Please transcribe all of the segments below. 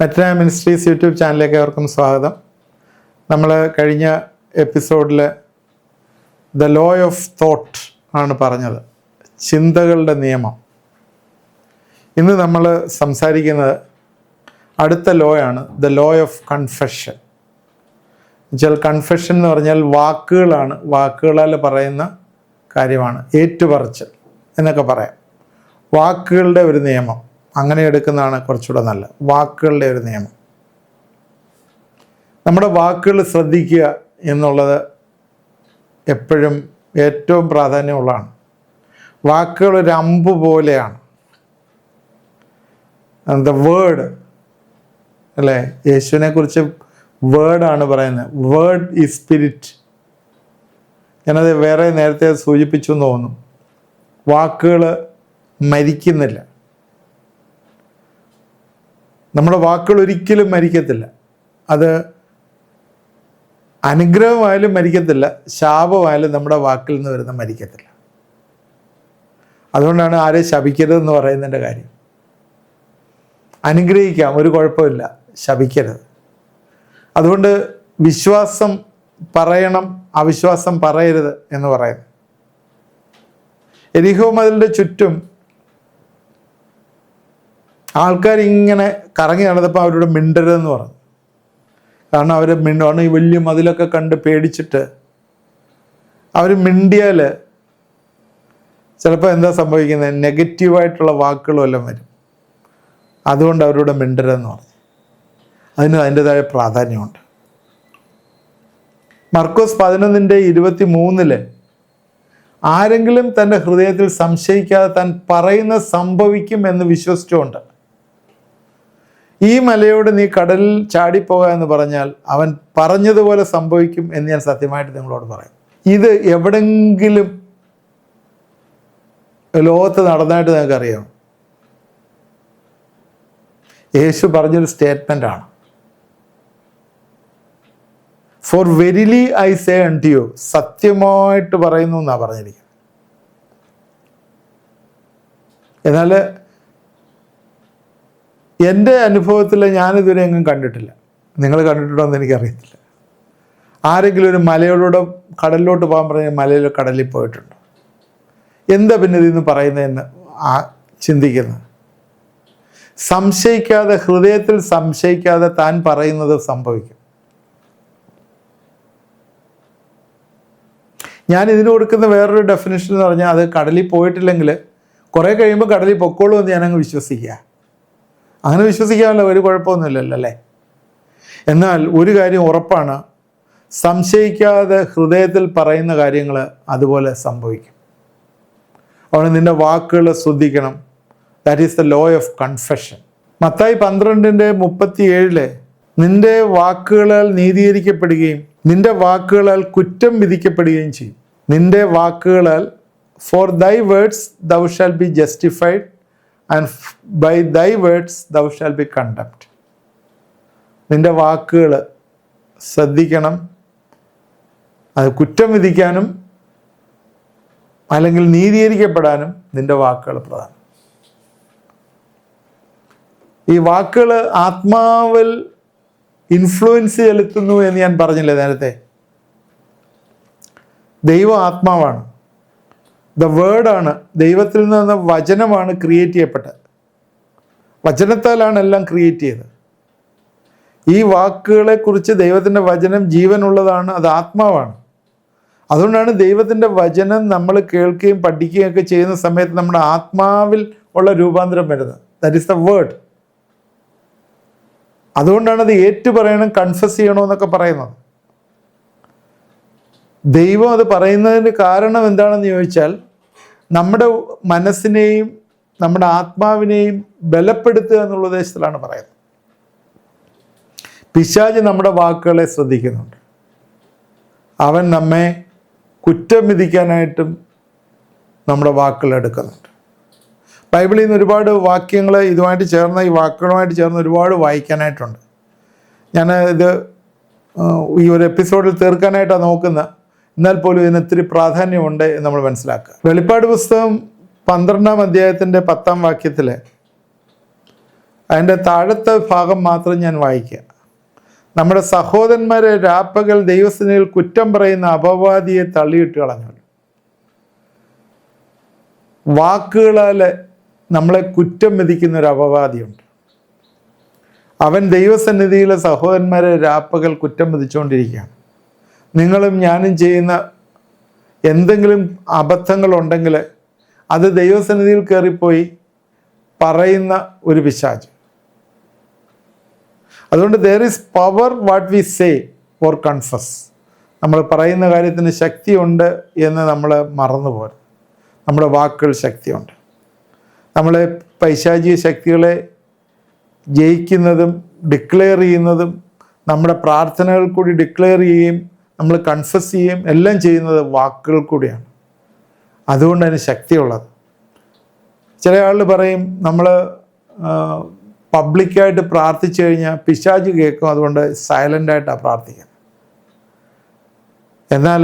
മെറ്റന ministries YouTube ചാനലിലേക്ക് അവർക്കും സ്വാഗതം. നമ്മൾ കഴിഞ്ഞ എപ്പിസോഡിൽ ദ ലോ ഓഫ് തോട്ട് ആണ് പറഞ്ഞത്, ചിന്തകളുടെ നിയമം. ഇന്ന് നമ്മൾ സംസാരിക്കുന്നത് അടുത്ത ലോ ആണ്, ദ ലോ ഓഫ് കൺഫെഷൻ. എന്നുവെച്ചാൽ കൺഫെഷൻ എന്ന് പറഞ്ഞാൽ വാക്കുകളാണ്, വാക്കുകളാൽ പറയുന്ന കാര്യമാണ്, ഏറ്റുപറച്ചൽ എന്നൊക്കെ പറയാം. വാക്കുകളുടെ ഒരു നിയമം, അങ്ങനെ എടുക്കുന്നതാണ് കുറച്ചുകൂടെ നല്ലത്. വാക്കുകളുടെ ഒരു നിയമം, നമ്മുടെ വാക്കുകൾ ശ്രദ്ധിക്കുക എന്നുള്ളത് എപ്പോഴും ഏറ്റവും പ്രാധാന്യമുള്ളതാണ്. വാക്കുകൾ ഒരു അമ്പ് പോലെയാണ്. ദ വേർഡ് അല്ലേ, യേശുവിനെ കുറിച്ച് വേർഡാണ് പറയുന്നത്. Word is spirit. ഞാനത് വേറെ നേരത്തെ സൂചിപ്പിച്ചു എന്ന് തോന്നുന്നു. വാക്കുകൾ മരിക്കുന്നില്ല. നമ്മുടെ വാക്കുകൾ ഒരിക്കലും മരിക്കത്തില്ല. അത് അനുഗ്രഹമായാലും മരിക്കത്തില്ല, ശാപമായാലും നമ്മുടെ വാക്കിൽ നിന്ന് വരുന്ന മരിക്കത്തില്ല. അതുകൊണ്ടാണ് ആരെയും ശപിക്കരുതെന്ന് പറയുന്നതിൻ്റെ കാര്യം. അനുഗ്രഹിക്കാം, ഒരു കുഴപ്പമില്ല, ശപിക്കരുത്. അതുകൊണ്ട് വിശ്വാസം പറയണം, അവിശ്വാസം പറയരുത് എന്ന് പറയുന്നു. എരിഹോ മതിലിൻ്റെ ചുറ്റും ആൾക്കാർ ഇങ്ങനെ കറങ്ങി നടന്നപ്പോൾ അവരോട് മിണ്ടരുതെന്ന് പറഞ്ഞു. കാരണം അവർ മിണ്ടാണ്, ഈ വലിയ മതിലൊക്കെ കണ്ട് പേടിച്ചിട്ട് അവർ മിണ്ടിയാൽ ചിലപ്പോൾ എന്താ സംഭവിക്കുന്നത്, നെഗറ്റീവായിട്ടുള്ള വാക്കുകളും എല്ലാം വരും. അതുകൊണ്ട് അവരോട് മിണ്ടരുതെന്ന് പറഞ്ഞു. അതിന് അതിൻ്റെതായ പ്രാധാന്യമുണ്ട്. മർക്കോസ് 11:23 ആരെങ്കിലും തൻ്റെ ഹൃദയത്തിൽ സംശയിക്കാതെ താൻ പറയുന്നത് സംഭവിക്കും എന്ന് വിശ്വസിച്ചുകൊണ്ട് ഈ മലയോട് നീ കടലിൽ ചാടിപ്പോകുക എന്ന് പറഞ്ഞാൽ അവൻ പറഞ്ഞതുപോലെ സംഭവിക്കും എന്ന് ഞാൻ സത്യമായിട്ട് നിങ്ങളോട് പറയും. ഇത് എവിടെങ്കിലും ലോകത്ത് നടന്നായിട്ട് നിങ്ങൾക്ക് അറിയാം. യേശു പറഞ്ഞൊരു സ്റ്റേറ്റ്മെൻ്റ് ആണ്. For verily I say unto you, സത്യമായിട്ട് പറയുന്നു എന്നാണ് പറഞ്ഞിരിക്കുന്നത്. എന്നാൽ എൻ്റെ അനുഭവത്തിൽ ഞാനിതുവരെ എങ്ങും കണ്ടിട്ടില്ല. നിങ്ങൾ കണ്ടിട്ടുണ്ടോ എന്ന് എനിക്കറിയത്തില്ല. ആരെങ്കിലും ഒരു മലയോട് കടലിലോട്ട് പോകാൻ പറഞ്ഞാൽ മലയിൽ കടലിൽ പോയിട്ടുണ്ടോ? എന്താ പിന്നെ ഇതിന്ന് പറയുന്നതെന്ന് ചിന്തിക്കുന്നത്. സംശയിക്കാതെ, ഹൃദയത്തിൽ സംശയിക്കാതെ താൻ പറയുന്നത് സംഭവിക്കും. ഞാൻ ഇതിന് കൊടുക്കുന്ന വേറൊരു ഡെഫിനിഷൻ എന്ന് പറഞ്ഞാൽ, അത് കടലിൽ പോയിട്ടില്ലെങ്കിൽ കുറേ കഴിയുമ്പോൾ കടലിൽ പൊക്കോളൂ എന്ന് ഞാനങ്ങ് വിശ്വസിക്കുക. അങ്ങനെ വിശ്വസിക്കാമല്ലോ, ഒരു കുഴപ്പമൊന്നുമില്ലല്ലോ അല്ലേ. എന്നാൽ ഒരു കാര്യം ഉറപ്പാണ്, സംശയിക്കാതെ ഹൃദയത്തിൽ പറയുന്ന കാര്യങ്ങൾ അതുപോലെ സംഭവിക്കും. അവിടെ നിൻ്റെ വാക്കുകൾ ശ്രദ്ധിക്കണം. That is the law of confession. Mathai 12:37 നിന്റെ വാക്കുകളാൽ നീതീകരിക്കപ്പെടുകയും നിന്റെ വാക്കുകളാൽ കുറ്റം വിധിക്കപ്പെടുകയും ചെയ്യും. നിന്റെ വാക്കുകളാൽ, for thy words thou shall be justified and by thy words thou shall be condemned. നിന്റെ വാക്കുകൾ ശ്രദ്ധിക്കണം. അത് കുറ്റം വിധിക്കാനും അല്ലെങ്കിൽ നീതീകരിക്കപ്പെടാനും നിന്റെ വാക്കുകൾ പ്രധാനം. ഈ വാക്കുകൾ ആത്മാവിൽ ഇൻഫ്ലുവൻസ് ചെലുത്തുന്നു എന്ന് ഞാൻ പറഞ്ഞില്ലേ നേരത്തെ. ദൈവം ആത്മാവാണ്, ദ വേർഡാണ്. ദൈവത്തിൽ നിന്ന് വചനമാണ് ക്രിയേറ്റ് ചെയ്യപ്പെട്ടത്. വചനത്താലാണ് എല്ലാം ക്രിയേറ്റ് ചെയ്തത്. ഈ വാക്കുകളെക്കുറിച്ച് ദൈവത്തിൻ്റെ വചനം ജീവനുള്ളതാണ്, അത് ആത്മാവാണ്. അതുകൊണ്ടാണ് ദൈവത്തിൻ്റെ വചനം നമ്മൾ കേൾക്കുകയും പഠിക്കുകയും ഒക്കെ ചെയ്യുന്ന സമയത്ത് നമ്മുടെ ആത്മാവിൽ ഉള്ള രൂപാന്തരം വരുന്നത്. That is the word. അതുകൊണ്ടാണ് അത് ഏറ്റു പറയണം, കൺഫസ് ചെയ്യണമെന്നൊക്കെ പറയുന്നത്. ദൈവം അത് പറയുന്നതിന് കാരണം എന്താണെന്ന് ചോദിച്ചാൽ, നമ്മുടെ മനസ്സിനെയും നമ്മുടെ ആത്മാവിനെയും ബലപ്പെടുത്തുക എന്നുള്ള ഉദ്ദേശത്തിലാണ് പറയുന്നത്. പിശാച് നമ്മുടെ വാക്കുകളെ ശ്രദ്ധിക്കുന്നുണ്ട്. അവൻ നമ്മെ കുറ്റം വിധിക്കാനായിട്ടും നമ്മുടെ വാക്കുകൾ എടുക്കുന്നുണ്ട്. ബൈബിളിൽ നിന്ന് ഒരുപാട് വാക്യങ്ങൾ ഇതുമായിട്ട് ചേർന്ന്, ഈ വാക്കുകളുമായിട്ട് ചേർന്ന് ഒരുപാട് വായിക്കാനായിട്ടുണ്ട്. ഞാൻ ഇത് ഈ ഒരു എപ്പിസോഡിൽ തീർക്കാനായിട്ടാണ് നോക്കുന്നത്. എന്നാൽ പോലും ഇതിന് ഒത്തിരി പ്രാധാന്യമുണ്ട് എന്ന് നമ്മൾ മനസ്സിലാക്കുക. വെളിപ്പാട് പുസ്തകം 12-ാം അധ്യായത്തിൻ്റെ 10-ാം വാക്യത്തിൽ അതിൻ്റെ താഴത്തെ ഭാഗം മാത്രം ഞാൻ വായിക്കുക. നമ്മുടെ സഹോദരന്മാരെ രാപ്പകൽ ദൈവസന്നിധിയിൽ കുറ്റം പറയുന്ന അപവാദിയെ തള്ളിയിട്ട് കളഞ്ഞു. വാക്കുകളാൽ നമ്മളെ കുറ്റം വിധിക്കുന്ന ഒരു അപവാദിയുണ്ട്. അവൻ ദൈവസന്നിധിയിലെ സഹോദരന്മാരെ രാപ്പകൽ കുറ്റം വിധിച്ചുകൊണ്ടിരിക്കുകയാണ്. നിങ്ങളും ഞാനും ചെയ്യുന്ന എന്തെങ്കിലും അബദ്ധങ്ങളുണ്ടെങ്കിൽ അത് ദൈവസന്നിധിയിൽ കയറിപ്പോയി പറയുന്ന ഒരു പിശാച്. അതുകൊണ്ട് there is power what we say or confess. നമ്മൾ പറയുന്ന കാര്യത്തിന് ശക്തിയുണ്ട് എന്ന് നമ്മൾ മറന്നുപോകരുത്. നമ്മുടെ വാക്കുകൾ ശക്തിയുണ്ട്. നമ്മളെ പൈശാചിക ശക്തികളെ ജയിക്കുന്നതും ഡിക്ലെയർ ചെയ്യുന്നതും നമ്മുടെ പ്രാർത്ഥനകൾ കൂടി ഡിക്ലെയർ ചെയ്യുകയും നമ്മൾ കൺഫസ് ചെയ്യുകയും എല്ലാം ചെയ്യുന്നത് വാക്കുകൾ കൂടിയാണ്. അതുകൊണ്ട് അതിന് ശക്തിയുള്ളത്. ചില ആളുകൾ പറയും നമ്മൾ പബ്ലിക്കായിട്ട് പ്രാർത്ഥിച്ചു കഴിഞ്ഞാൽ പിശാച് കേൾക്കും, അതുകൊണ്ട് സൈലൻ്റായിട്ടാണ് പ്രാർത്ഥിക്കുന്നത്. എന്നാൽ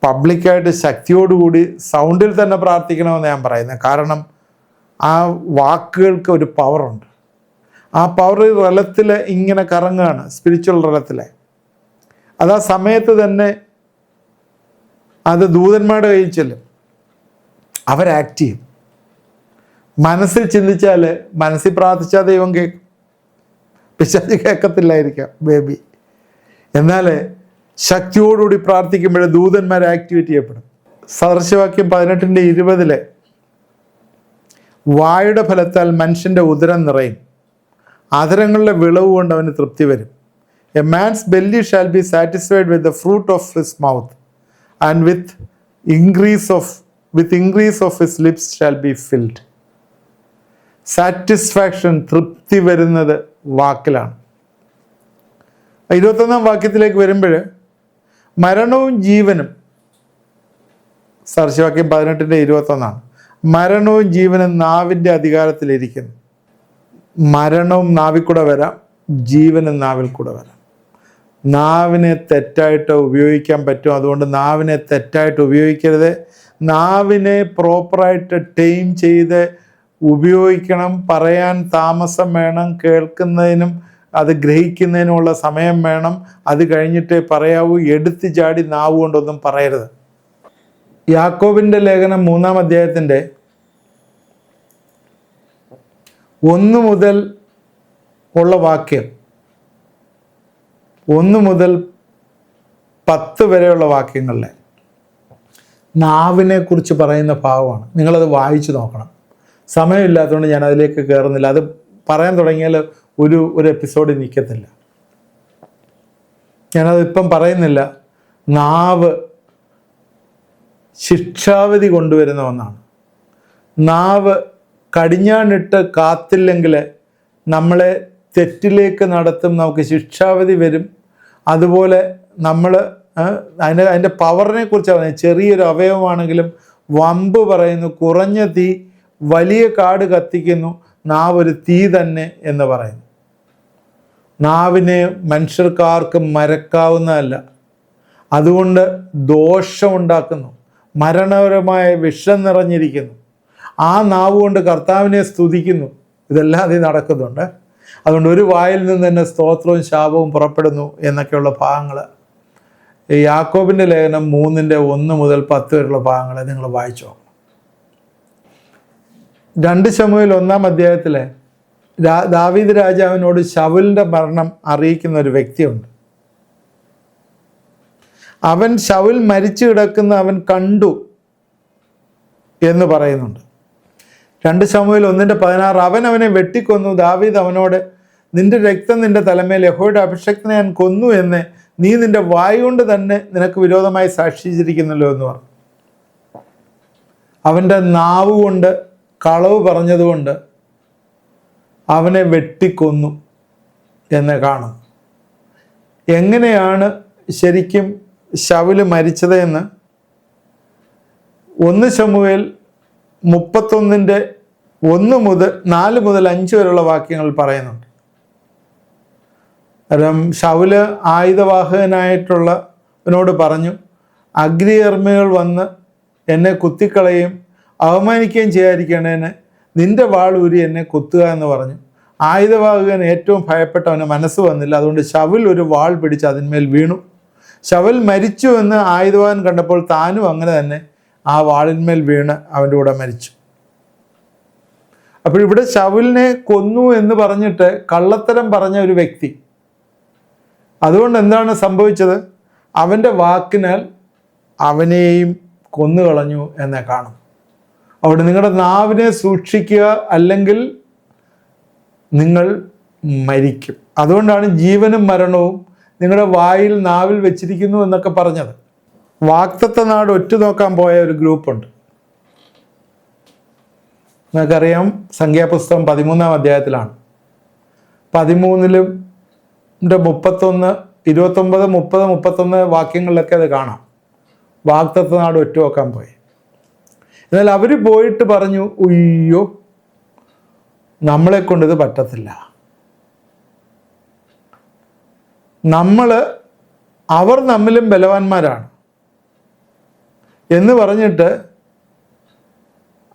പബ്ലിക്കായിട്ട് ശക്തിയോടുകൂടി സൗണ്ടിൽ തന്നെ പ്രാർത്ഥിക്കണമെന്ന് ഞാൻ പറയുന്നത്. കാരണം ആ വാക്കുകൾക്ക് ഒരു പവറുണ്ട്. ആ പവർ റലത്തിൽ ഇങ്ങനെ കറങ്ങുകയാണ്, സ്പിരിച്വൽ റലത്തിലെ. അത് ആ സമയത്ത് തന്നെ അത് ദൂതന്മാരുടെ കയ്യിൽ ചെല്ലും, അവർ ആക്ട് ചെയ്യും. മനസ്സിൽ ചിന്തിച്ചാൽ, മനസ്സിൽ പ്രാർത്ഥിച്ചാൽ ദൈവം കേൾക്കും, പിശാച് കേൾക്കത്തില്ലായിരിക്കാം ബേബി. എന്നാൽ ശക്തിയോടുകൂടി പ്രാർത്ഥിക്കുമ്പോൾ ദൂതന്മാർ ആക്ടിവേറ്റ് ചെയ്യപ്പെടും. സദൃശവാക്യം 18:20 വായുടെ ഫലത്താൽ മനുഷ്യൻ്റെ ഉദരം നിറയും, അധരങ്ങളുടെ വിളവ് കൊണ്ട് അവന് തൃപ്തി വരും. A man's belly shall be satisfied with the fruit of his mouth and with increase of his lips shall be filled. Satisfaction, തൃപ്തി വരുന്നത് വാക്കിലാണ്. 21 വാക്യത്തിലേക്ക് വരുമ്പോൾ മരണവും ജീവനും, സദൃശവാക്യം 18:21, മരണവും ജീവനും നാവിൻ്റെ അധികാരത്തിലിരിക്കുന്നു. മരണവും നാവിൽ കൂടെ വരാം, ജീവനും നാവിൽ കൂടെ വരാം. നാവിനെ തെറ്റായിട്ട് ഉപയോഗിക്കാൻ പറ്റും. അതുകൊണ്ട് നാവിനെ തെറ്റായിട്ട് ഉപയോഗിക്കരുത്. നാവിനെ പ്രോപ്പറായിട്ട് ടൈം ചെയ്ത് ഉപയോഗിക്കണം. പറയാൻ താമസം വേണം, കേൾക്കുന്നതിനും അത് ഗ്രഹിക്കുന്നതിനുമുള്ള സമയം വേണം. അത് കഴിഞ്ഞിട്ടേ പറയാവൂ. എടുത്തു ചാടി നാവ് കൊണ്ടൊന്നും പറയരുത്. യാക്കോബിൻ്റെ ലേഖനം 3-ാം അധ്യായത്തിൻ്റെ 1 മുതൽ ഉള്ള വാക്യം, 1 മുതൽ 10 വരെയുള്ള വാക്യങ്ങളിലെ നാവിനെ കുറിച്ച് പറയുന്ന ഭാഗമാണ്. നിങ്ങളത് വായിച്ചു നോക്കണം. സമയമില്ലാത്തതുകൊണ്ട് ഞാൻ അതിലേക്ക് കയറുന്നില്ല. അത് പറയാൻ തുടങ്ങിയാൽ ഒരു എപ്പിസോഡിൽ നിൽക്കത്തില്ല. ഞാനതിപ്പം പറയുന്നില്ല. നാവ് ശിക്ഷാവിധി കൊണ്ടുവരുന്ന ഒന്നാണ്. നാവ് കടിഞ്ഞാണിട്ട് കാത്തില്ലെങ്കിൽ നമ്മളെ തെറ്റിലേക്ക് നടത്തും, നമുക്ക് ശിക്ഷാവിധി വരും. അതുപോലെ നമ്മൾ അതിൻ്റെ പവറിനെ കുറിച്ച് പറയുന്നത്. ചെറിയൊരു അവയവമാണെങ്കിലും വമ്പ് പറയുന്നു. കുറഞ്ഞ തീ വലിയ കാട് കത്തിക്കുന്നു, നാവ് ഒരു തീ തന്നെ എന്ന് പറയുന്നു. നാവിനെ മനുഷ്യർക്കാർക്കും മരക്കാവുന്നതല്ല. അതുകൊണ്ട് ദോഷമുണ്ടാക്കുന്നു, മരണപരമായ വിഷം നിറഞ്ഞിരിക്കുന്നു. ആ നാവ് കൊണ്ട് കർത്താവിനെ സ്തുതിക്കുന്നു. ഇതെല്ലാം അതിൽ നടക്കുന്നുണ്ട്. അതുകൊണ്ട് ഒരു വായിൽ നിന്ന് തന്നെ സ്തോത്രവും ശാപവും പുറപ്പെടുന്നു എന്നൊക്കെയുള്ള ഭാഗങ്ങൾ യാക്കോബിൻ്റെ ലേഖനം 3:1 മുതൽ 10 വരെയുള്ള ഭാഗങ്ങളെ നിങ്ങൾ വായിച്ചു നോക്കണം. 2 ശമൂവേൽ 1-ാം അധ്യായത്തിലെ ദാവീദ് രാജാവിനോട് ശൗലിൻ്റെ മരണം അറിയിക്കുന്ന ഒരു വ്യക്തിയുണ്ട്. അവൻ ശൗൽ മരിച്ചു കിടക്കുന്ന അവൻ കണ്ടു എന്ന് പറയുന്നുണ്ട്. 2 ശമൂവേൽ 1:16 അവൻ അവനെ വെട്ടിക്കൊന്നു. ദാവീദ് അവനോട്, നിന്റെ രക്തം നിന്റെ തലമേൽ യഹോവയുടെ അഭിഷക്തനെ ഞാൻ കൊന്നു എന്ന് നീ നിന്റെ വായ് കൊണ്ട് തന്നെ നിനക്ക് വിരോധമായി സാക്ഷിച്ചിരിക്കുന്നല്ലോ എന്ന് പറഞ്ഞു. അവൻ്റെ നാവ് കൊണ്ട് കളവ് പറഞ്ഞതുകൊണ്ട് അവനെ വെട്ടിക്കൊന്നു എന്ന് കാണും. എങ്ങനെയാണ് ശരിക്കും ശൗല് മരിച്ചത് എന്ന് 1 ശമൂവേൽ 31:4 മുതൽ 5 വരെയുള്ള വാക്യങ്ങൾ പറയുന്നുണ്ട്. ശൗല് ആയുധവാഹകനായിട്ടുള്ളവനോട് പറഞ്ഞു, അഗ്നികർമ്മികൾ വന്ന് എന്നെ കുത്തിക്കളയും അവമാനിക്കുകയും ചെയ്യാതിരിക്കണേന് നിന്റെ വാൾ ഊരി എന്നെ കുത്തുക എന്ന് പറഞ്ഞു. ആയുധവാഹകൻ ഏറ്റവും ഭയപ്പെട്ടവന് മനസ്സ് വന്നില്ല. അതുകൊണ്ട് ശൗൽ ഒരു വാൾ പിടിച്ച് അതിന്മേൽ വീണു. ശൗൽ മരിച്ചു എന്ന് ആയുധവാഹകൻ കണ്ടപ്പോൾ താനും അങ്ങനെ തന്നെ ആ വാളിന്മേൽ വീണ് അവൻ്റെ കൂടെ മരിച്ചു. അപ്പോൾ ഇവിടെ ശൗലിനെ കൊന്നു എന്ന് പറഞ്ഞിട്ട് കള്ളത്തരം പറഞ്ഞ ഒരു വ്യക്തി, അതുകൊണ്ട് എന്താണ് സംഭവിച്ചത്? അവൻ്റെ വാക്കിനാൽ അവനെയും കൊന്നുകളഞ്ഞു എന്നേ കാണും. അവിടെ നിങ്ങളുടെ നാവിനെ സൂക്ഷിക്കുക, അല്ലെങ്കിൽ നിങ്ങൾ മരിക്കും. അതുകൊണ്ടാണ് ജീവനും മരണവും നിങ്ങളുടെ വായിൽ നാവിൽ വെച്ചിരിക്കുന്നു എന്നൊക്കെ പറഞ്ഞത്. വാഗ്ദത്ത നാട് ഒറ്റുനോക്കാൻ പോയ ഒരു ഗ്രൂപ്പുണ്ട്. നിങ്ങൾക്കറിയാം, സംഖ്യാപുസ്തകം 13-ാം അധ്യായത്തിലാണ്. 13-ലും 31, 29, 30, 31 വാക്യങ്ങളിലൊക്കെ അത് കാണാം. വാഗ്ദത്ത നാട് ഒറ്റുനോക്കാൻ പോയി. എന്നാൽ അവർ പോയിട്ട് പറഞ്ഞു, ഉയ്യോ, നമ്മളെ കൊണ്ടിത് പറ്റത്തില്ല, അവർ നമ്മിലും ബലവാന്മാരാണ് എന്ന് പറഞ്ഞിട്ട്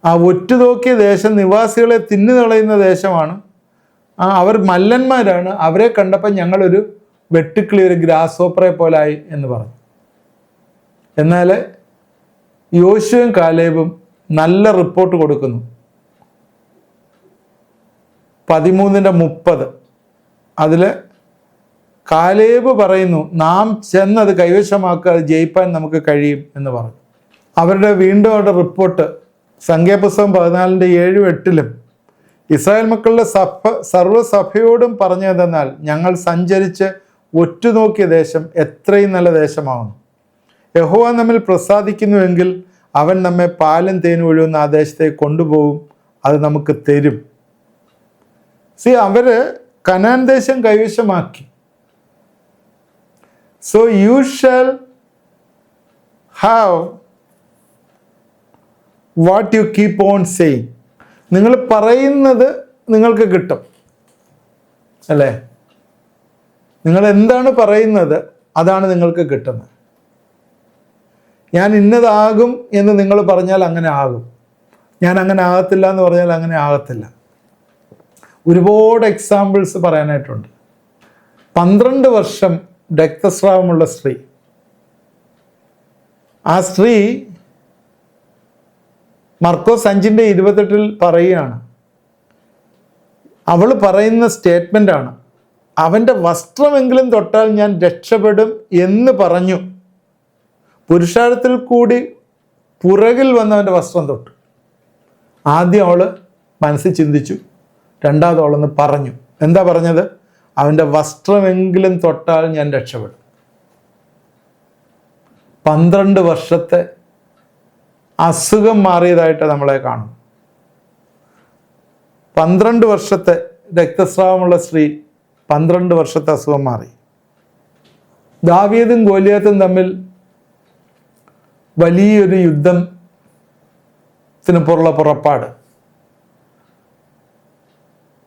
ആ ഒറ്റുനോക്കിയ ദേശം നിവാസികളെ തിന്നു കളയുന്ന ദേശമാണ്. അവർ മല്ലന്മാരാണ്, അവരെ കണ്ടപ്പോൾ ഞങ്ങളൊരു വെട്ടുക്കിളി, ഒരു ഗ്രാസ് ഹോപ്പറെ പോലായി എന്ന് പറഞ്ഞു. എന്നാൽ യോശുവയും കാലേബും നല്ല റിപ്പോർട്ട് കൊടുക്കുന്നു. 13:30 അതിൽ കാലേബ് പറയുന്നു, നാം ചെന്നത് കൈവശമാക്കുക, അത് ജയിപ്പാൻ നമുക്ക് കഴിയും എന്ന് പറഞ്ഞു. അവരുടെ റിപ്പോർട്ട് സംഖ്യാപുസ്തകം 14:7-8 ഇസ്രായേൽ മക്കളുടെ സർവ്വസഭയോടും പറഞ്ഞതെന്നാൽ, ഞങ്ങൾ സഞ്ചരിച്ച് ഒറ്റുനോക്കിയ ദേശം എത്രയും നല്ല ദേശമാകുന്നു. യഹോവ നമ്മിൽ പ്രസാദിക്കുന്നുവെങ്കിൽ അവൻ നമ്മെ പാലും തേനും ഒഴുകുന്ന ആ ദേശത്തേക്ക് കൊണ്ടുപോകും, അത് നമുക്ക് തരും. അവര് കനാൻ ദേശം കൈവശമാക്കി. So you shall have what you keep on saying. നിങ്ങൾ പറയുന്നത് നിങ്ങൾക്ക് കിട്ടും, അല്ലേ? നിങ്ങൾ എന്താണ് പറയുന്നത് അതാണ് നിങ്ങൾക്ക് കിട്ടുന്നത്. ഞാൻ ഇന്നതാകും എന്ന് നിങ്ങൾ പറഞ്ഞാൽ അങ്ങനെ ആകും, ഞാൻ അങ്ങനെ ആകത്തില്ല എന്ന് പറഞ്ഞാൽ അങ്ങനെ ആകത്തില്ല. ഒരുപാട് എക്സാമ്പിൾസ് പറയാനായിട്ടുണ്ട്. 12 വർഷം രക്തസ്രാവമുള്ള സ്ത്രീ, ആ സ്ത്രീ മർക്കോസ് 5:28 പറയുകയാണ്, അവൾ പറയുന്ന സ്റ്റേറ്റ്മെൻ്റാണ്, അവൻ്റെ വസ്ത്രമെങ്കിലും തൊട്ടാൽ ഞാൻ രക്ഷപ്പെടും എന്ന് പറഞ്ഞു. പുരുഷാരത്തിൽ കൂടി പുറകിൽ വന്നവൻ്റെ വസ്ത്രം തൊട്ടു. ആദ്യം അവൾ മനസ്സിൽ ചിന്തിച്ചു, രണ്ടാമത് അവളൊന്ന് പറഞ്ഞു. എന്താ പറഞ്ഞത്? അവൻ്റെ വസ്ത്രമെങ്കിലും തൊട്ടാൽ ഞാൻ രക്ഷപ്പെടും. 12 വർഷത്തെ അസുഖം മാറിയതായിട്ട് നമ്മളെ കാണും. 12 വർഷത്തെ രക്തസ്രാവമുള്ള സ്ത്രീ 12 വർഷത്തെ അസുഖം മാറി. ദാവീദും ഗോലിയാത്തും തമ്മിൽ വലിയൊരു യുദ്ധത്തിന് പുറപ്പാട്.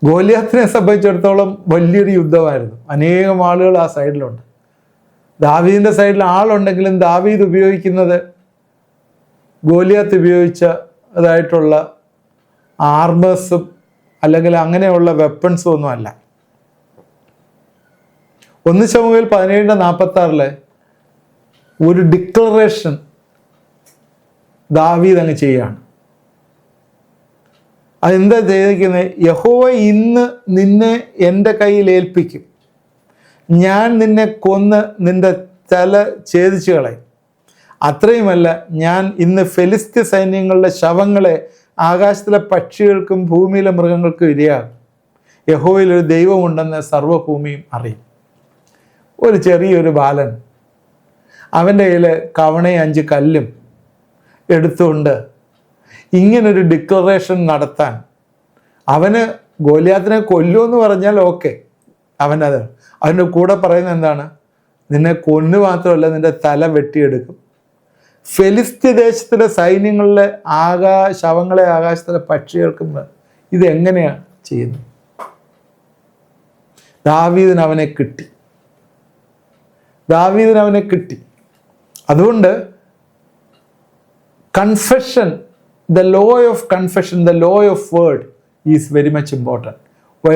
ഗോലിയാത്തിനെ സംബന്ധിച്ചിടത്തോളം വലിയൊരു യുദ്ധമായിരുന്നു. അനേകം ആളുകൾ ആ സൈഡിലുണ്ട്. ദാവീദിൻ്റെ സൈഡിൽ ആളുണ്ടെങ്കിലും ദാവീദ് ഉപയോഗിക്കുന്നത് ഗോലിയാത്ത് ഉപയോഗിച്ചതായിട്ടുള്ള ആർമേഴ്സും അല്ലെങ്കിൽ അങ്ങനെയുള്ള വെപ്പൺസും ഒന്നുമല്ല. 1 ശമൂവേൽ 17:46 ഒരു ഡിക്ലറേഷൻ ദാവീദ് അങ്ങ് ചെയ്യാണ്. അതെന്താ ചെയ്തിരിക്കുന്നത്? യഹോവ ഇന്ന് നിന്നെ എൻ്റെ കയ്യിൽ ഏൽപ്പിക്കും, ഞാൻ നിന്നെ കൊന്ന് നിന്റെ തല ഛേദിച്ചു കളയും. അത്രയുമല്ല, ഞാൻ ഇന്ന് ഫെലിസ്ത്യ സൈന്യങ്ങളുടെ ശവങ്ങളെ ആകാശത്തിലെ പക്ഷികൾക്കും ഭൂമിയിലെ മൃഗങ്ങൾക്കും ഇരയാകും. യഹോവയിൽ ഒരു ദൈവമുണ്ടെന്ന് സർവ്വഭൂമിയും അറിയും. ഒരു ചെറിയൊരു ബാലൻ അവൻ്റെ കയ്യിൽ കവണയും 5 കല്ലും എടുത്തുകൊണ്ട് ഇങ്ങനൊരു ഡിക്ലറേഷൻ നടത്താൻ, അവന് ഗോലിയാത്തിനെ കൊല്ലുമെന്ന് പറഞ്ഞാൽ ഓക്കെ, അവൻ്റെ കൂടെ പറയുന്നത് എന്താണ്? നിന്നെ കൊന്നു മാത്രമല്ല, നിന്റെ തല വെട്ടിയെടുക്കും. ഫെലിസ്ത്യ ദേശത്തിലെ സൈന്യങ്ങളിലെ ശവങ്ങളെ ആകാശത്തിലെ പക്ഷികൾക്കും. ഇതെങ്ങനെയാണ് ചെയ്യുന്നത്? ദാവീദിന് അവനെ കിട്ടി. അതുകൊണ്ട് confession, the law of confession, the law of word is very much important.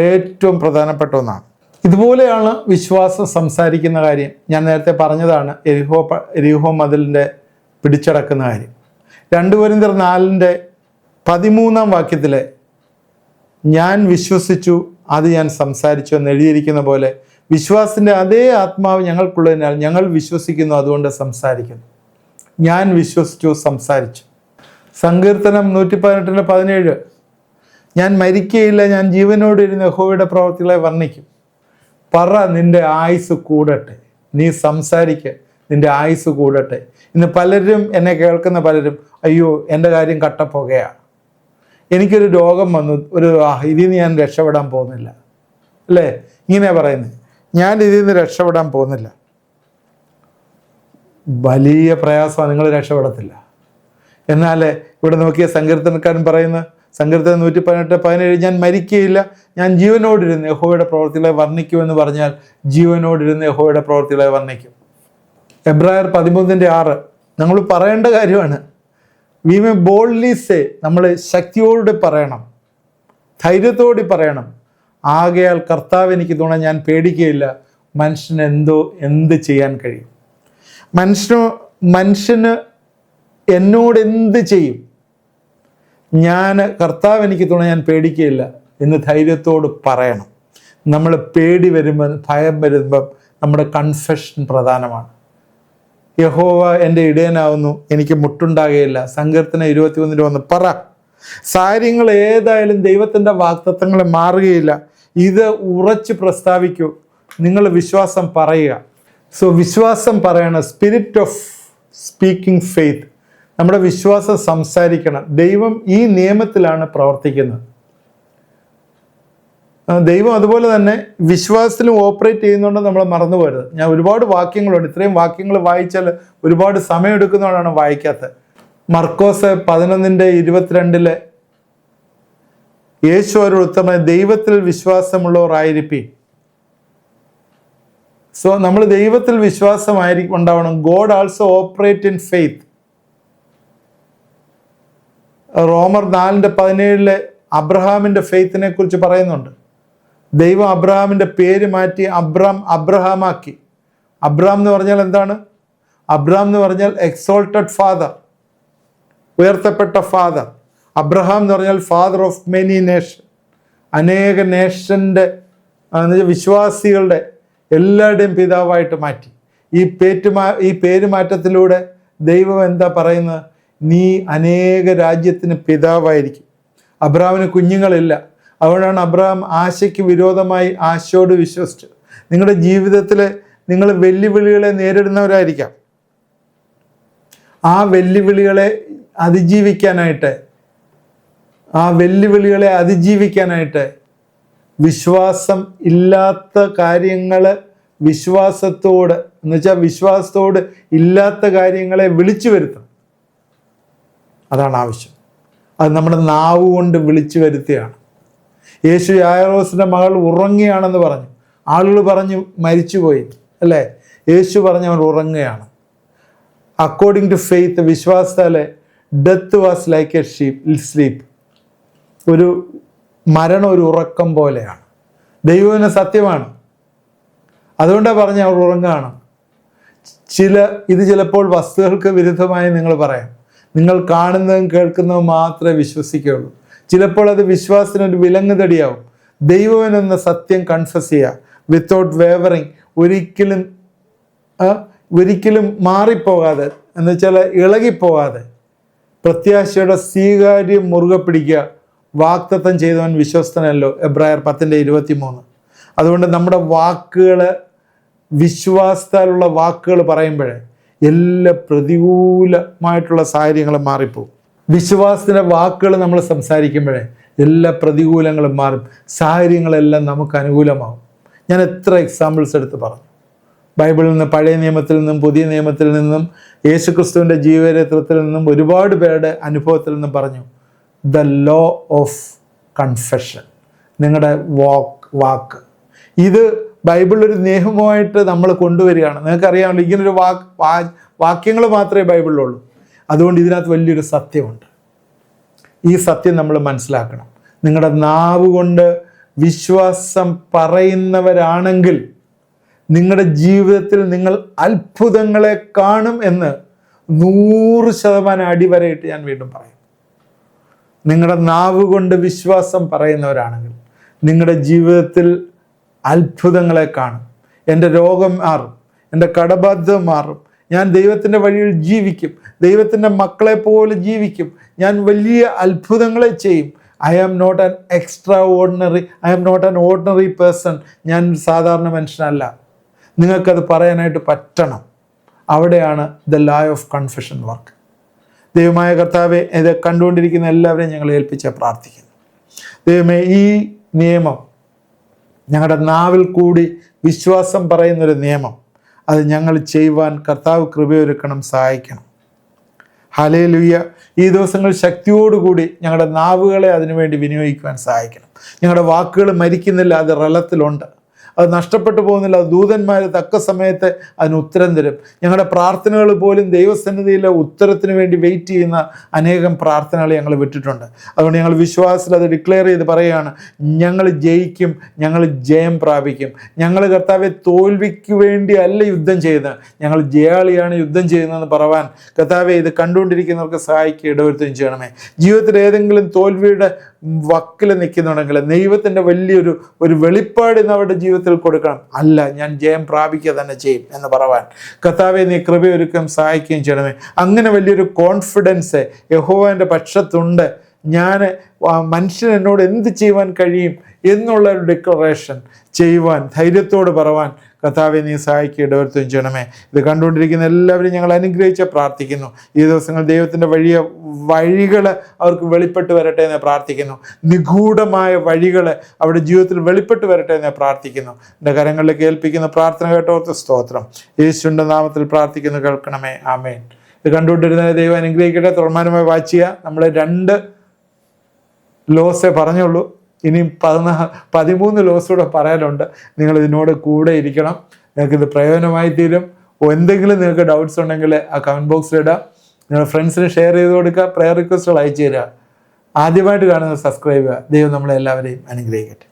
ഏറ്റവും പ്രധാനപ്പെട്ട ഒന്നാണ്. ഇതുപോലെയാണ് വിശ്വാസം സംസാരിക്കുന്ന കാര്യം. ഞാൻ നേരത്തെ പറഞ്ഞതാണ് എരിഹോ മതിലിൻ്റെ പിടിച്ചടക്കുന്ന കാര്യം. 2 കൊരിന്ത്യർ 4:13 ഞാൻ വിശ്വസിച്ചു, അത് ഞാൻ സംസാരിച്ചു എന്ന് എഴുതിയിരിക്കുന്ന പോലെ വിശ്വാസത്തിൻ്റെ അതേ ആത്മാവ് ഞങ്ങൾക്കുള്ളതിനാൽ ഞങ്ങൾ വിശ്വസിക്കുന്നു, അതുകൊണ്ട് സംസാരിക്കുന്നു. ഞാൻ വിശ്വസിച്ചു, സംസാരിച്ചു. സങ്കീർത്തനം 118:17 ഞാൻ മരിക്കുകയില്ല, ഞാൻ ജീവനോട് ഇരുന്ന് യഹോവയുടെ പ്രവൃത്തികളെ വർണ്ണിക്കും. പറ, നിന്റെ ആയുസ് കൂടട്ടെ. നീ സംസാരിക്കുക, നിന്റെ ആയുസ് കൂടട്ടെ. ഇന്ന് പലരും, എന്നെ കേൾക്കുന്ന പലരും, അയ്യോ എൻ്റെ കാര്യം കട്ടപ്പുകയാണ്, എനിക്കൊരു രോഗം വന്നു, ഇതിൽ നിന്ന് ഞാൻ രക്ഷപ്പെടാൻ പോകുന്നില്ല, അല്ലേ? ഇങ്ങനെ പറയുന്നത്, ഞാൻ ഇതിൽ നിന്ന് രക്ഷപ്പെടാൻ പോകുന്നില്ല. വലിയ പ്രയാസമാണ്, നിങ്ങൾ രക്ഷപ്പെടത്തില്ല. എന്നാൽ ഇവിടെ നോക്കിയ സങ്കീർത്തനക്കാരൻ പറയുന്ന സങ്കീർത്തനം 118:17 ഞാൻ മരിക്കുകയില്ല, ഞാൻ ജീവനോടിരുന്ന് യഹോവയുടെ പ്രവൃത്തികളെ വർണ്ണിക്കുമെന്ന് പറഞ്ഞാൽ ജീവനോടിരുന്ന് യഹോവയുടെ പ്രവൃത്തികളെ വർണ്ണിക്കും. എബ്രായർ 13:6 നമ്മൾ പറയേണ്ട കാര്യമാണ്. വി മേ ബോൾഡ്ലി സേ, നമ്മൾ ശക്തിയോടെ പറയണം, ധൈര്യത്തോടെ പറയണം. ആകയാൽ കർത്താവ് എനിക്ക് തുണ, ഞാൻ പേടിക്കുകയില്ല. മനുഷ്യന് എന്ത് ചെയ്യാൻ കഴിയും? മനുഷ്യന് എന്നോട് എന്ത് ചെയ്യും? കർത്താവ് എനിക്ക് തുണ, ഞാൻ പേടിക്കുകയില്ല എന്ന് ധൈര്യത്തോട് പറയണം. നമ്മൾ പേടി വരുമ്പം, ഭയം വരുമ്പം നമ്മുടെ കൺഫെഷൻ പ്രധാനമാണ്. യഹോവ എൻ്റെ ഇടയനാവുന്നു, എനിക്ക് മുട്ടുണ്ടാകുകയില്ല. സങ്കീർത്തനം 21:1 പറ. കാര്യങ്ങൾ ഏതായാലും ദൈവത്തിൻ്റെ വാഗ്ദത്തങ്ങൾ മാറുകയില്ല. ഇത് ഉറച്ച് പ്രസ്താവിക്കൂ. നിങ്ങൾ വിശ്വാസം പറയുക. സോ വിശ്വാസം പറയണം. Spirit of speaking faith. നമ്മുടെ വിശ്വാസം സംസാരിക്കണം. ദൈവം ഈ നിയമത്തിലാണ് പ്രവർത്തിക്കുന്നത്. ദൈവം അതുപോലെ തന്നെ വിശ്വാസത്തിലും ഓപ്പറേറ്റ് ചെയ്യുന്നുണ്ട്, നമ്മൾ മറന്നു പോരുത്. ഞാൻ ഒരുപാട് വാക്യങ്ങളുണ്ട്, ഇത്രയും വാക്യങ്ങൾ വായിച്ചാൽ ഒരുപാട് സമയം എടുക്കുന്നതുകൊണ്ടാണ് വായിക്കാത്തത്. മർക്കോസ് 11:22 യേശു അവരോട് ഉത്തരം, ദൈവത്തിൽ വിശ്വാസമുള്ളവർ ആയിരിക്കും. സോ നമ്മൾ ദൈവത്തിൽ ഉണ്ടാവണം. God also operate in faith. റോമർ 4:17 അബ്രഹാമിൻ്റെ ഫെയ്ത്തിനെ കുറിച്ച് പറയുന്നുണ്ട്. ദൈവം അബ്രഹാമിൻ്റെ പേര് മാറ്റി അബ്രഹാമാക്കി. അബ്രഹാം എന്ന് പറഞ്ഞാൽ എന്താണ്? അബ്രഹാം എന്ന് പറഞ്ഞാൽ എക്സോൾട്ടഡ് ഫാദർ, ഉയർത്തപ്പെട്ട ഫാദർ. അബ്രഹാം എന്ന് പറഞ്ഞാൽ ഫാദർ ഓഫ് മെനി നേഷൻ, അനേക നേഷൻ്റെ വിശ്വാസികളുടെ എല്ലാവരുടെയും പിതാവായിട്ട് മാറ്റി. ഈ പേരുമാറ്റത്തിലൂടെ ദൈവം എന്താ പറയുന്നത്? നീ അനേക രാജ്യത്തിന് പിതാവായിരിക്കും. അബ്രഹാമിന് കുഞ്ഞുങ്ങളില്ല. അതുകൊണ്ടാണ് അബ്രഹാം ആശയ്ക്ക് വിരോധമായി ആശയോട് വിശ്വസിച്ചു. നിങ്ങളുടെ ജീവിതത്തിൽ നിങ്ങൾ വെല്ലുവിളികളെ നേരിടുന്നവരായിരിക്കാം. ആ വെല്ലുവിളികളെ അതിജീവിക്കാനായിട്ട് വിശ്വാസം ഇല്ലാത്ത കാര്യങ്ങൾ വിശ്വാസത്തോട്, എന്നുവെച്ചാൽ വിശ്വാസത്തോട് ഇല്ലാത്ത കാര്യങ്ങളെ വിളിച്ചു വരുത്തണം. അതാണ് ആവശ്യം. അത് നമ്മുടെ നാവ് കൊണ്ട് വിളിച്ചു വരുത്തുകയാണ്. യേശു യായിറോസിൻ്റെ മകൾ ഉറങ്ങുകയാണെന്ന് പറഞ്ഞു. ആളുകൾ പറഞ്ഞു മരിച്ചുപോയി, അല്ലേ? യേശു പറഞ്ഞു അവൻ ഉറങ്ങുകയാണ്. അക്കോർഡിംഗ് ടു ഫെയ്ത്ത്, വിശ്വാസത്താലെ death was like a sleep. ഒരു മരണം ഒരു ഉറക്കം പോലെയാണ്. ദൈവത്തിന് സത്യമാണ്. അതുകൊണ്ടാണ് പറഞ്ഞ് അവർ ഉറങ്ങുകയാണ്. ഇത് ചിലപ്പോൾ വസ്തുക്കൾക്ക് വിരുദ്ധമായി നിങ്ങൾ പറയാം. നിങ്ങൾ കാണുന്നതും കേൾക്കുന്നതും മാത്രമേ വിശ്വസിക്കുകയുള്ളൂ. ചിലപ്പോൾ അത് വിശ്വാസത്തിനൊരു വിലങ്ങുതടിയാവും. ദൈവമെന്ന സത്യം കൺഫസ് ചെയ്യുക വിത്തൗട്ട് വേവറിങ്, ഒരിക്കലും മാറിപ്പോകാതെ, എന്നുവെച്ചാൽ ഇളകിപ്പോകാതെ പ്രത്യാശയുടെ സ്വീകാര്യം മുറുകെ പിടിക്കുക. വാഗ്ദത്തം ചെയ്തവൻ വിശ്വസ്തനല്ലോ, എബ്രായർ 10:23. അതുകൊണ്ട് നമ്മുടെ വാക്കുകൾ, വിശ്വാസത്താലുള്ള വാക്കുകൾ പറയുമ്പോഴേ എല്ലാ പ്രതികൂലമായിട്ടുള്ള സാഹചര്യങ്ങളും മാറിപ്പോകും. വിശ്വാസത്തിൻ്റെ വാക്കുകൾ നമ്മൾ സംസാരിക്കുമ്പോഴേ എല്ലാ പ്രതികൂലങ്ങളും മാറും, സാഹചര്യങ്ങളെല്ലാം നമുക്ക് അനുകൂലമാകും. ഞാൻ എത്ര എക്സാമ്പിൾസ് എടുത്ത് പറഞ്ഞു. ബൈബിളിൽ നിന്ന്, പഴയ നിയമത്തിൽ നിന്നും പുതിയ നിയമത്തിൽ നിന്നും, യേശുക്രിസ്തുവിൻ്റെ ജീവചരിത്രത്തിൽ നിന്നും, ഒരുപാട് പേരുടെ അനുഭവത്തിൽ നിന്നും പറഞ്ഞു. ദ ലോ ഓഫ് കൺഫെഷൻ, നിങ്ങളുടെ വാക്ക്, ഇത് ബൈബിളിലൊരു നിയമമായിട്ട് നമ്മൾ കൊണ്ടുവരികയാണ്. നിങ്ങൾക്കറിയാമല്ലോ, ഇങ്ങനൊരു വാക്യങ്ങൾ മാത്രമേ ബൈബിളിലുള്ളൂ. അതുകൊണ്ട് ഇതിനകത്ത് വലിയൊരു സത്യമുണ്ട്. ഈ സത്യം നമ്മൾ മനസ്സിലാക്കണം. നിങ്ങളുടെ നാവ് കൊണ്ട് വിശ്വാസം പറയുന്നവരാണെങ്കിൽ നിങ്ങളുടെ ജീവിതത്തിൽ നിങ്ങൾ അത്ഭുതങ്ങളെ കാണും എന്ന് 100% അടിവരയിട്ട് ഞാൻ വീണ്ടും പറയും. നിങ്ങളുടെ നാവ് കൊണ്ട് വിശ്വാസം പറയുന്നവരാണെങ്കിൽ നിങ്ങളുടെ ജീവിതത്തിൽ അത്ഭുതങ്ങളെ കാണും. എൻ്റെ രോഗം മാറും, എൻ്റെ കടബാധ്യത മാറും, ഞാൻ ദൈവത്തിൻ്റെ വഴിയിൽ ജീവിക്കും, ദൈവത്തിൻ്റെ മക്കളെ പോലെ ജീവിക്കും, ഞാൻ വലിയ അത്ഭുതങ്ങളെ ചെയ്യും. I am not an extraordinary, I am not an ordinary person. ഞാൻ സാധാരണ മനുഷ്യനല്ല. നിങ്ങൾക്കത് പറയാനായിട്ട് പറ്റണം. അവിടെയാണ് the law of confession work. ദൈവമായ കർത്താവെ, ഇത് കണ്ടുകൊണ്ടിരിക്കുന്ന എല്ലാവരെയും ഞങ്ങൾ ഏൽപ്പിച്ച് പ്രാർത്ഥിക്കുന്നു. ദൈവമേ, ഈ നിയമം ഞങ്ങളുടെ നാവിൽ കൂടി വിശ്വാസം പറയുന്നൊരു നിയമം, അത് ഞങ്ങൾ ചെയ്യുവാൻ കർത്താവ് കൃപയൊരുക്കണം, സഹായിക്കണം. ഹല്ലേലൂയ. ഈ ദിവസങ്ങൾ ശക്തിയോടുകൂടി ഞങ്ങളുടെ നാവുകളെ അതിനുവേണ്ടി വിനിയോഗിക്കുവാൻ സഹായിക്കണം. ഞങ്ങളുടെ വാക്കുകൾ മരിക്കുന്നില്ല, അത് റലത്തിലുണ്ട്, അത് നഷ്ടപ്പെട്ടു പോകുന്നില്ല. അത് ദൂതന്മാർ തക്ക സമയത്ത് അതിന് ഉത്തരം തരും. ഞങ്ങളുടെ പ്രാർത്ഥനകൾ പോലും ദൈവസന്നിധിയിലെ ഉത്തരത്തിന് വേണ്ടി വെയിറ്റ് ചെയ്യുന്ന അനേകം പ്രാർത്ഥനകൾ ഞങ്ങൾ വിട്ടിട്ടുണ്ട്. അതുകൊണ്ട് ഞങ്ങൾ വിശ്വാസത്തിൽ അത് ഡിക്ലെയർ ചെയ്ത് പറയുകയാണ്, ഞങ്ങൾ ജയിക്കും, ഞങ്ങൾ ജയം പ്രാപിക്കും. ഞങ്ങൾ കർത്താവെ തോൽവിക്ക് വേണ്ടി അല്ല യുദ്ധം ചെയ്യുന്നത്, ഞങ്ങൾ ജയാളിയാണ് യുദ്ധം ചെയ്യുന്നതെന്ന് പറവാൻ കർത്താവെ ഇത് കണ്ടുകൊണ്ടിരിക്കുന്നവർക്ക് സഹായിക്കുക, ഇടവരുത്തുകയും ചെയ്യണമേ. ജീവിതത്തിൽ ഏതെങ്കിലും തോൽവിയുടെ വക്കിൽ നിൽക്കുന്നുണ്ടെങ്കിൽ ദൈവത്തിൻ്റെ വലിയൊരു വെളിപ്പാട് ഇന്ന് അവരുടെ ജീവിതത്തിൽ കൊടുക്കണം. അല്ല, ഞാൻ ജയം പ്രാപിക്കുക തന്നെ ചെയ്യും എന്ന് പറവാൻ കർത്താവെ നീ കൃപയൊരുക്കം സഹായിക്കുകയും ചെയ്യണമേ. അങ്ങനെ വലിയൊരു കോൺഫിഡൻസ് യഹോവയുടെ പക്ഷത്തുണ്ട്. ഞാൻ മനുഷ്യൻ എന്നോട് എന്ത് ചെയ്യുവാൻ കഴിയും എന്നുള്ള ഒരു ഡിക്ലറേഷൻ ചെയ്യുവാൻ, ധൈര്യത്തോട് പറവാൻ കർത്താവെ നീ സഹായിക്കുക, ഇടവരുത്തുകയും ചെയ്യണമേ. ഇത് കണ്ടുകൊണ്ടിരിക്കുന്ന എല്ലാവരും ഞങ്ങൾ അനുഗ്രഹിച്ച് പ്രാർത്ഥിക്കുന്നു. ഈ ദിവസങ്ങൾ ദൈവത്തിൻ്റെ വഴികൾ അവർക്ക് വെളിപ്പെട്ട് വരട്ടെ എന്ന് പ്രാർത്ഥിക്കുന്നു. നിഗൂഢമായ വഴികൾ അവരുടെ ജീവിതത്തിൽ വെളിപ്പെട്ട് വരട്ടെ എന്ന് പ്രാർത്ഥിക്കുന്നു. എൻ്റെ കരങ്ങളിലേക്ക് ഏൽപ്പിക്കുന്ന പ്രാർത്ഥന കേട്ടോർത്ത് സ്തോത്രം. യേശുവിൻ്റെ നാമത്തിൽ പ്രാർത്ഥിക്കുന്നു, കേൾക്കണമേ, ആമേൻ. ഇത് കണ്ടുകൊണ്ടിരുന്ന ദൈവം അനുഗ്രഹിക്കട്ടെ. തുടർമാനമായി വാച്ച് ചെയ്യുക. നമ്മൾ 2 ലോസേ പറഞ്ഞുള്ളൂ, ഇനിയും 13 ലോസ് കൂടെ പറയാനുണ്ട്. നിങ്ങൾ ഇതിനോട് കൂടെ ഇരിക്കണം. നിങ്ങൾക്കിത് പ്രയോജനമായി തീരും. എന്തെങ്കിലും നിങ്ങൾക്ക് ഡൗട്ട്സ് ഉണ്ടെങ്കിൽ ആ കമൻറ്റ് ബോക്സിലിടുക. നിങ്ങൾ ഫ്രണ്ട്സിന് ഷെയർ ചെയ്ത് കൊടുക്കുക. പ്രെയർ റിക്വസ്റ്റുകൾ അയച്ചു തരിക. ആദ്യമായിട്ട് കാണുന്നത് സബ്സ്ക്രൈബ് ചെയ്യുക. ദൈവം നമ്മളെല്ലാവരെയും അനുഗ്രഹിക്കട്ടെ.